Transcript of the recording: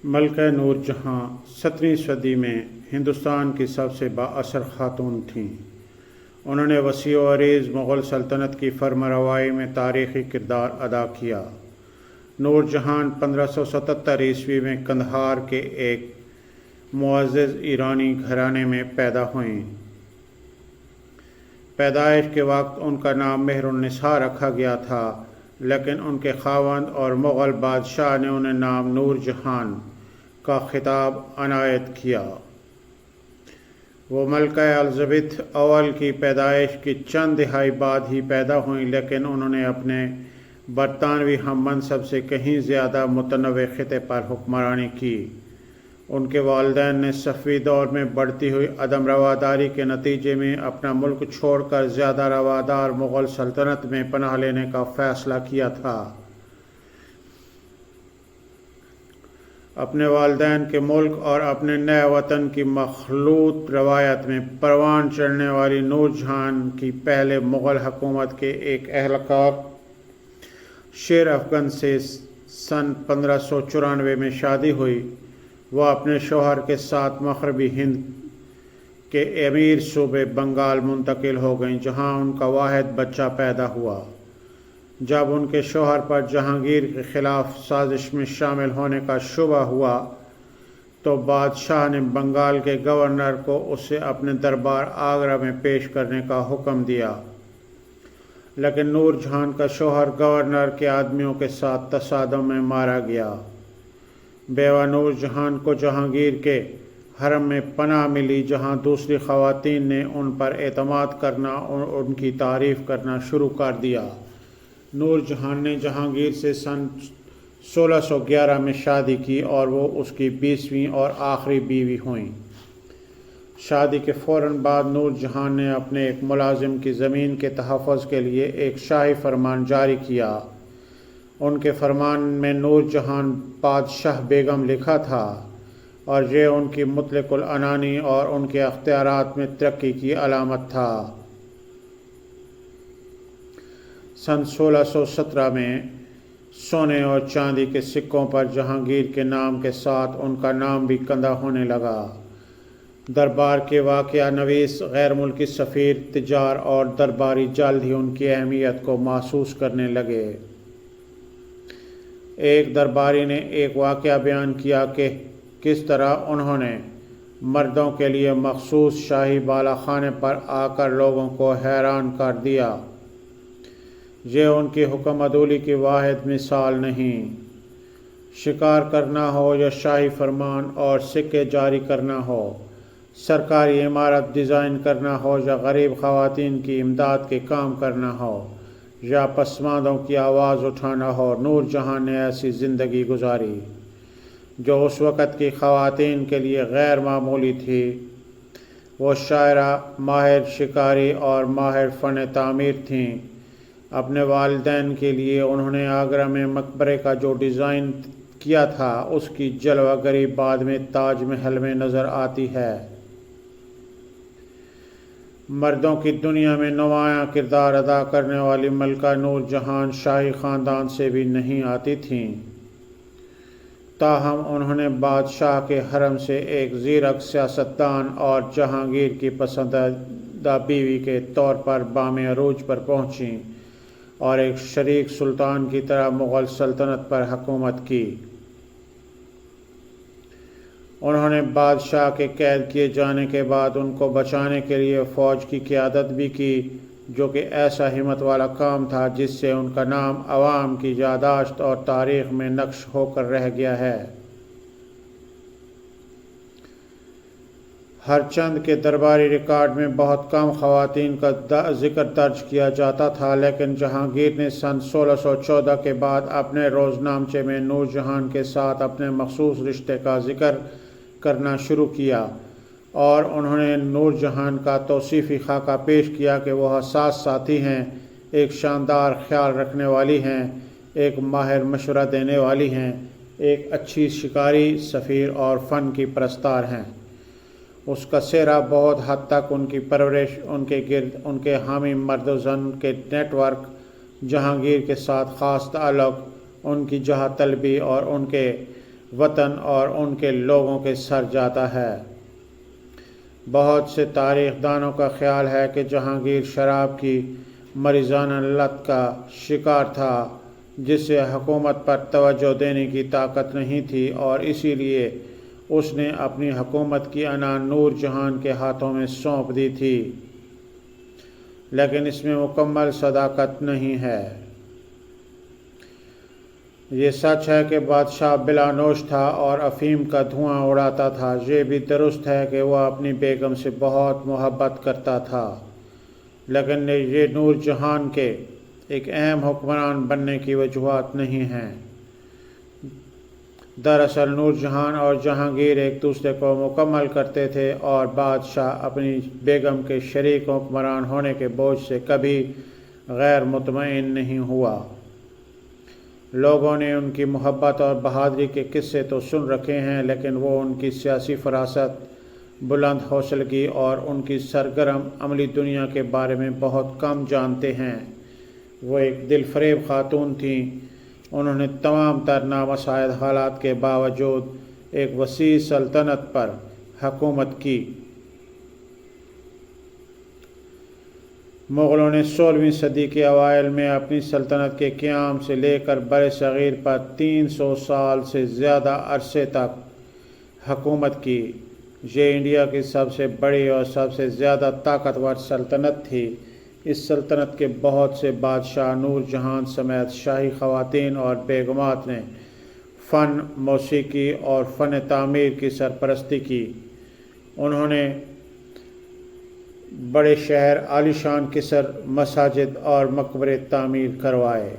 ملکہ نور جہاں 17ویں صدی میں ہندوستان کی سب سے بااثر خاتون تھیں۔ انہوں نے وسیع و عریض مغل سلطنت کی فرمانروائی میں تاریخی کردار ادا کیا۔ نور جہاں 1577 عیسوی میں قندھار کے ایک معزز ایرانی گھرانے میں پیدا ہوئیں۔ پیدائش کے وقت ان کا نام مہر النساء رکھا گیا تھا، لیکن ان کے خاوند اور مغل بادشاہ نے انہیں نام نور جہاں کا خطاب عنایت کیا۔ وہ ملکہ الزبتھ اول کی پیدائش کی چند دہائی بعد ہی پیدا ہوئیں، لیکن انہوں نے اپنے برطانوی ہم منصب سے کہیں زیادہ متنوع خطے پر حکمرانی کی۔ ان کے والدین نے صفوی دور میں بڑھتی ہوئی عدم رواداری کے نتیجے میں اپنا ملک چھوڑ کر زیادہ روادار مغل سلطنت میں پناہ لینے کا فیصلہ کیا تھا۔ اپنے والدین کے ملک اور اپنے نئے وطن کی مخلوط روایت میں پروان چڑھنے والی نور جہاں کی پہلے مغل حکومت کے ایک اہلکار شیر افغن سے سن 1594 میں شادی ہوئی۔ وہ اپنے شوہر کے ساتھ مغربی ہند کے امیر صوبے بنگال منتقل ہو گئیں، جہاں ان کا واحد بچہ پیدا ہوا۔ جب ان کے شوہر پر جہانگیر کے خلاف سازش میں شامل ہونے کا شبہ ہوا تو بادشاہ نے بنگال کے گورنر کو اسے اپنے دربار آگرہ میں پیش کرنے کا حکم دیا، لیکن نور جہاں کا شوہر گورنر کے آدمیوں کے ساتھ تصادم میں مارا گیا۔ بیوہ نور جہاں کو جہانگیر کے حرم میں پناہ ملی، جہاں دوسری خواتین نے ان پر اعتماد کرنا اور ان کی تعریف کرنا شروع کر دیا۔ نور جہاں نے جہانگیر سے سن 1611 میں شادی کی اور وہ اس کی 20ویں اور آخری بیوی ہوئیں۔ شادی کے فوراً بعد نور جہاں نے اپنے ایک ملازم کی زمین کے تحفظ کے لیے ایک شاہی فرمان جاری کیا۔ ان کے فرمان میں نور جہاں بادشاہ بیگم لکھا تھا، اور یہ ان کی مطلق العنانی اور ان کے اختیارات میں ترقی کی علامت تھا۔ سن 1617 میں سونے اور چاندی کے سکوں پر جہانگیر کے نام کے ساتھ ان کا نام بھی کندہ ہونے لگا۔ دربار کے واقعہ نویس، غیر ملکی سفیر، تجار اور درباری جلد ہی ان کی اہمیت کو محسوس کرنے لگے۔ ایک درباری نے ایک واقعہ بیان کیا کہ کس طرح انہوں نے مردوں کے لیے مخصوص شاہی بالا خانے پر آ کر لوگوں کو حیران کر دیا۔ یہ ان کی حکم عدولی کی واحد مثال نہیں۔ شکار کرنا ہو یا شاہی فرمان اور سکے جاری کرنا ہو، سرکاری عمارت ڈیزائن کرنا ہو یا غریب خواتین کی امداد کے کام کرنا ہو یا پسماندوں کی آواز اٹھانا ہو، نور جہاں نے ایسی زندگی گزاری جو اس وقت کی خواتین کے لیے غیر معمولی تھی۔ وہ شاعرہ، ماہر شکاری اور ماہر فن تعمیر تھیں۔ اپنے والدین کے لیے انہوں نے آگرہ میں مقبرے کا جو ڈیزائن کیا تھا، اس کی جلوہ گری بعد میں تاج محل میں نظر آتی ہے۔ مردوں کی دنیا میں نمایاں کردار ادا کرنے والی ملکہ نور جہاں شاہی خاندان سے بھی نہیں آتی تھیں، تاہم انہوں نے بادشاہ کے حرم سے ایک زیرک سیاستدان اور جہانگیر کی پسندیدہ بیوی کے طور پر بام عروج پر پہنچیں اور ایک شریک سلطان کی طرح مغل سلطنت پر حکومت کی۔ انہوں نے بادشاہ کے قید کیے جانے کے بعد ان کو بچانے کے لیے فوج کی قیادت بھی کی، جو کہ ایسا ہمت والا کام تھا جس سے ان کا نام عوام کی یادداشت اور تاریخ میں نقش ہو کر رہ گیا ہے۔ ہر چند کے درباری ریکارڈ میں بہت کم خواتین کا ذکر درج کیا جاتا تھا، لیکن جہانگیر نے سن 1614 کے بعد اپنے روزنامچے میں نور جہاں کے ساتھ اپنے مخصوص رشتے کا ذکر کرنا شروع کیا، اور انہوں نے نور جہاں کا توصیفی خاکہ پیش کیا کہ وہ حساس ساتھی ہیں، ایک شاندار خیال رکھنے والی ہیں، ایک ماہر مشورہ دینے والی ہیں، ایک اچھی شکاری، سفیر اور فن کی پرستار ہیں۔ اس کا سہرا بہت حد تک ان کی پرورش، ان کے گرد ان کے حامی مرد و زن کے نیٹ ورک، جہانگیر کے ساتھ خاص تعلق، ان کی جہہ طلبی اور ان کے وطن اور ان کے لوگوں کے سر جاتا ہے۔ بہت سے تاریخ دانوں کا خیال ہے کہ جہانگیر شراب کی مریضانہ لت کا شکار تھا، جسے حکومت پر توجہ دینے کی طاقت نہیں تھی، اور اسی لیے اس نے اپنی حکومت کی انا نور جہان کے ہاتھوں میں سونپ دی تھی، لیکن اس میں مکمل صداقت نہیں ہے۔ یہ سچ ہے کہ بادشاہ بلا نوش تھا اور افیم کا دھواں اڑاتا تھا۔ یہ بھی درست ہے کہ وہ اپنی بیگم سے بہت محبت کرتا تھا، لیکن یہ نور جہان کے ایک اہم حکمران بننے کی وجوہات نہیں ہیں۔ دراصل نور جہان اور جہانگیر ایک دوسرے کو مکمل کرتے تھے، اور بادشاہ اپنی بیگم کے شریک حکمران ہونے کے بوجھ سے کبھی غیر مطمئن نہیں ہوا۔ لوگوں نے ان کی محبت اور بہادری کے قصے تو سن رکھے ہیں، لیکن وہ ان کی سیاسی فراست، بلند حوصلگی اور ان کی سرگرم عملی دنیا کے بارے میں بہت کم جانتے ہیں۔ وہ ایک دل فریب خاتون تھیں۔ انہوں نے تمام تر نامساعد حالات کے باوجود ایک وسیع سلطنت پر حکومت کی۔ مغلوں نے 16ویں صدی کے اوائل میں اپنی سلطنت کے قیام سے لے کر بر صغیر پر 300 سال سے زیادہ عرصے تک حکومت کی۔ یہ انڈیا کی سب سے بڑی اور سب سے زیادہ طاقتور سلطنت تھی۔ اس سلطنت کے بہت سے بادشاہ نور جہان سمیت شاہی خواتین اور بیگمات نے فن، موسیقی اور فن تعمیر کی سرپرستی کی۔ انہوں نے بڑے شہر، عالیشان قصر، مساجد اور مقبرے تعمیر کروائے۔